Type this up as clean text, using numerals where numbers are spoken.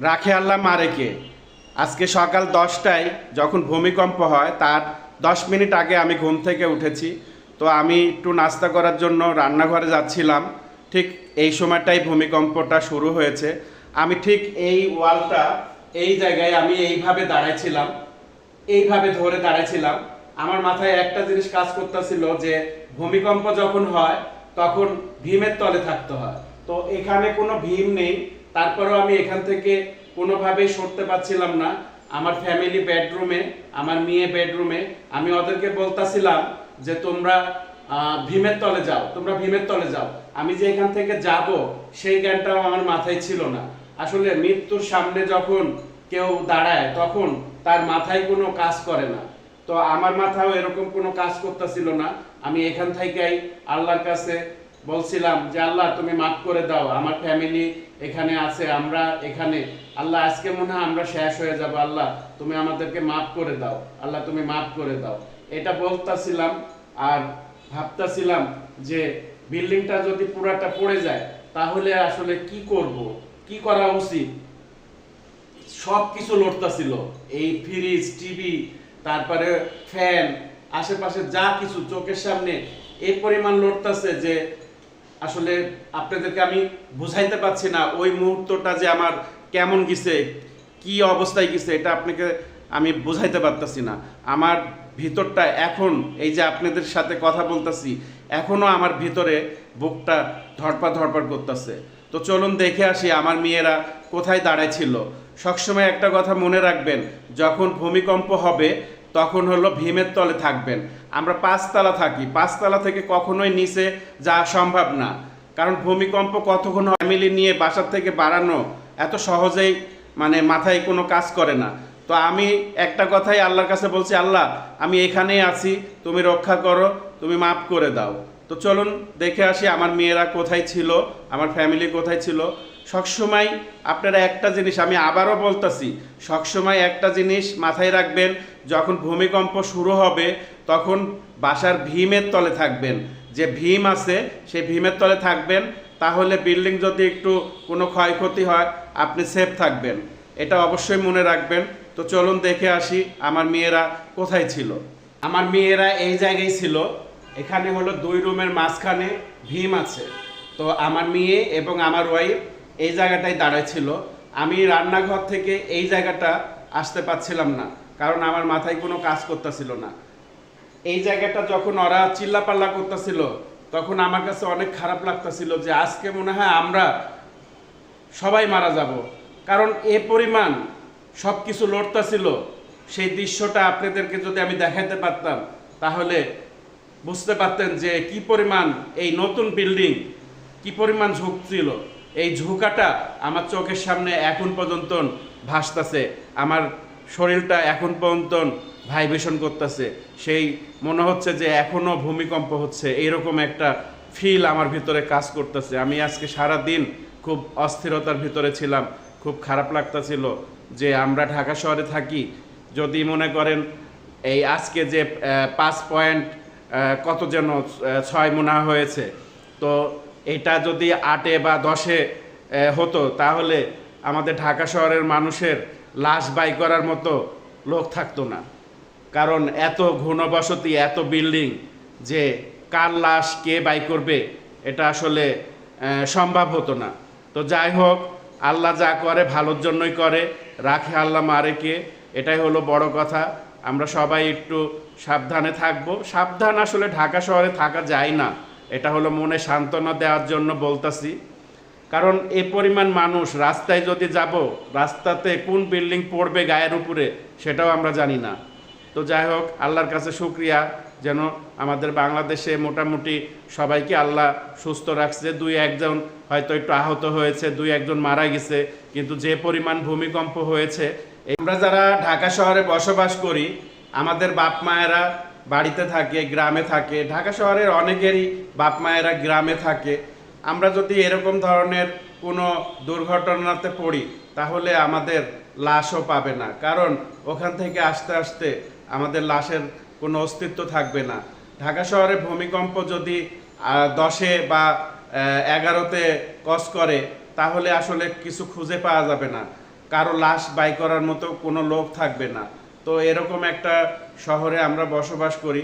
রাখে আল্লাহ মারে কে। আজকে সকাল 10টায় যখন ভূমিকম্প হয় তার 10 মিনিট আগে আমি ঘুম থেকে উঠেছি। তো আমি একটু নাস্তা করার জন্য রান্নাঘরে যাচ্ছিলাম, ঠিক এই সময়টাই ভূমিকম্পটা শুরু হয়েছে। আমি ঠিক এই ওয়ালটা, এই জায়গায় আমি এইভাবে দাঁড়াইছিলাম, এইভাবে ধরে দাঁড়াইছিলাম। আমার মাথায় একটা জিনিস কাজ করতেছিল যে ভূমিকম্প যখন হয় তখন ভীমের তলে থাকতে হয়। তো এখানে কোনো ভীম নেই, তারপরেও আমি এখান থেকে কোনোভাবেই সরতে পারছিলাম না। আমার ফ্যামিলি বেডরুমে, আমার মেয়ে বেডরুমে, আমি ওদেরকে বলতাছিলাম যে তোমরা ভীমের তলে যাও, তোমরা ভীমের তলে যাও। আমি যে এখান থেকে যাব সেই জ্ঞানটাও আমার মাথায় ছিল না। আসলে মৃত্যুর সামনে যখন কেউ দাঁড়ায় তখন তার মাথায় কোনো কাজ করে না। তো আমার মাথাও এরকম কোনো কাজ করতেছিল না। আমি এখান থেকেই আল্লাহর কাছে বলছিলাম যে আল্লাহ তুমি মাফ করে দাও, আমার ফ্যামিলি এখানে আছে, আমরা এখানে, আল্লাহ আজকে মনে হয় আমরা শেষ হয়ে যাব, আল্লাহ তুমি আমাদেরকে মাফ করে দাও, আল্লাহ তুমি মাফ করে দাও। এটা বলতাছিলাম আর ভাবতাছিলাম যে বিল্ডিংটা যদি পুরাটা পড়ে যায় তাহলে আসলে কি করব, কি করা উচিত। সব কিছু লড়তাছিল, এই ফ্রিজ, টিভি, তারপরে ফ্যান, আশেপাশে যা কিছু চোখের সামনে এই পরিমাণ লড়তাছে যে আসলে আপনাদেরকে আমি বুঝাইতে পারছি না ওই মুহূর্তটা যে আমার কেমন গেছে, কি অবস্থায় গেছে, এটা আপনাকে আমি বুঝাইতে পারতাছি না। আমার ভিতরটা এখন, এই যে আপনাদের সাথে কথা বলতাছি, এখনো আমার ভিতরে বুকটা ধড়পড় ধড়পড় করতেছে। তো চলুন দেখে আসি আমার মেয়েরা কোথায় দাঁড়াইছিল। সবসময় একটা কথা মনে রাখবেন, যখন ভূমিকম্প হবে তখন হলো ভীমের তলে থাকবেন। আমরা 5 তলা থাকি, 5 তলা থেকে কখনোই নিচে যাওয়া সম্ভব না, কারণ ভূমিকম্প কতক্ষণ ফ্যামিলি নিয়ে বাসার থেকে বাড়ানো এত সহজেই মাথায় কোনো কাজ করে না। তো আমি একটা কথাই আল্লাহর কাছে বলছি, আল্লাহ আমি এখানেই আছি, তুমি রক্ষা করো, তুমি মাফ করে দাও। তো চলুন দেখে আসি আমার মেয়েরা কোথায় ছিল, আমার ফ্যামিলি কোথায় ছিল। সবসময় আপনারা একটা জিনিস আমি আবারও বলতেছি, সবসময় একটা জিনিস মাথায় রাখবেন, যখন ভূমিকম্প শুরু হবে তখন বাসার ভীমের তলে থাকবেন। যে ভীম আছে সেই ভীমের তলে থাকবেন, তাহলে বিল্ডিং যদি একটু কোনো ক্ষয়ক্ষতি হয় আপনি সেফ থাকবেন, এটা অবশ্যই মনে রাখবেন। তো চলুন দেখে আসি আমার মেয়েরা কোথায় ছিল। আমার মেয়েরা এই জায়গায় ছিল, এখানে হলো 2 রুমের মাঝখানে ভীম আছে। তো আমার মেয়ে এবং আমার ওয়াইফ এই জায়গাটায় দাঁড়াইছিল। আমি রান্নাঘর থেকে এই জায়গাটা আসতে পারছিলাম না, কারণ আমার মাথায় কোনো কাজ করতেছিল না। এই জায়গাটা যখন ওরা চিল্লাপাল্লা করতেছিল তখন আমার কাছে অনেক খারাপ লাগতেছিল যে আজকে মনে হয় আমরা সবাই মারা যাব, কারণ এ পরিমাণ সব কিছু লড়তেছিল। সেই দৃশ্যটা আপনাদেরকে যদি আমি দেখাইতে পারতাম তাহলে বুঝতে পারতেন যে কি পরিমাণ এই নতুন বিল্ডিং, কি পরিমাণ ঝুঁকছিল। এই ঝুঁকাটা আমার চোখের সামনে এখন পর্যন্ত ভাসতেছে, আমার শরীরটা এখন পর্যন্ত ভাইব্রেশন করতেছে, সেই মনে হচ্ছে যে এখনও ভূমিকম্প হচ্ছে, এইরকম একটা ফিল আমার ভিতরে কাজ করতেছে। আমি আজকে সারা দিন খুব অস্থিরতার ভিতরে ছিলাম, খুব খারাপ লাগতেছিল যে আমরা ঢাকা শহরে থাকি, যদি মনে করেন এই আজকে যে 5 পয়েন্ট কত যেন 6 মনে হয়েছে, তো এটা যদি 8-এ বা 10-এ হতো তাহলে আমাদের ঢাকা শহরের মানুষের লাশ বাই করার মতো লোক থাকতো না, কারণ এত ঘনবসতি, এত বিল্ডিং, যে কার লাশ কে বাই করবে এটা আসলে সম্ভব হতো না। তো যাই হোক, আল্লাহ যা করে ভালোর জন্যই করে, রাখে আল্লাহ মারে কে, এটাই হলো বড় কথা। আমরা সবাই একটু সাবধানে থাকবো। সাবধান আসলে ঢাকা শহরে থাকা যায় না, এটা হলো মনে সান্ত্বনা দেওয়ার জন্য বলতাছি, কারণ এ পরিমাণ মানুষ রাস্তায় যদি যাব, রাস্তাতে কোন বিল্ডিং পড়বে গায়ের উপরে সেটাও আমরা জানি না। তো যাই হোক, আল্লাহর কাছে শুকরিয়া যেন আমাদের বাংলাদেশে মোটামুটি সবাইকে আল্লাহ সুস্থ রাখছে। 2-1 জন হয়তো একটু আহত হয়েছে, 2-1 জন মারা গেছে, কিন্তু যে পরিমাণ ভূমিকম্প হয়েছে, আমরা যারা ঢাকা শহরে বসবাস করি, আমাদের বাপ মায়েরা বাড়িতে থাকে, গ্রামে থাকে, ঢাকা শহরের অনেকেরই বাপ মায়েরা গ্রামে থাকে। আমরা যদি এরকম ধরনের কোনো দুর্ঘটনাতে পড়ি তাহলে আমাদের লাশও পাবে না, কারণ ওখান থেকে আস্তে আস্তে আমাদের লাশের কোনো অস্তিত্ব থাকবে না। ঢাকা শহরে ভূমিকম্প যদি 10-এ বা 11-তে ক্রস করে তাহলে আসলে কিছু খুঁজে পাওয়া যাবে না। কারো লাশ বাই করার মতো কোনো লোক থাকবে না। তো এরকম একটা শহরে আমরা বসবাস করি।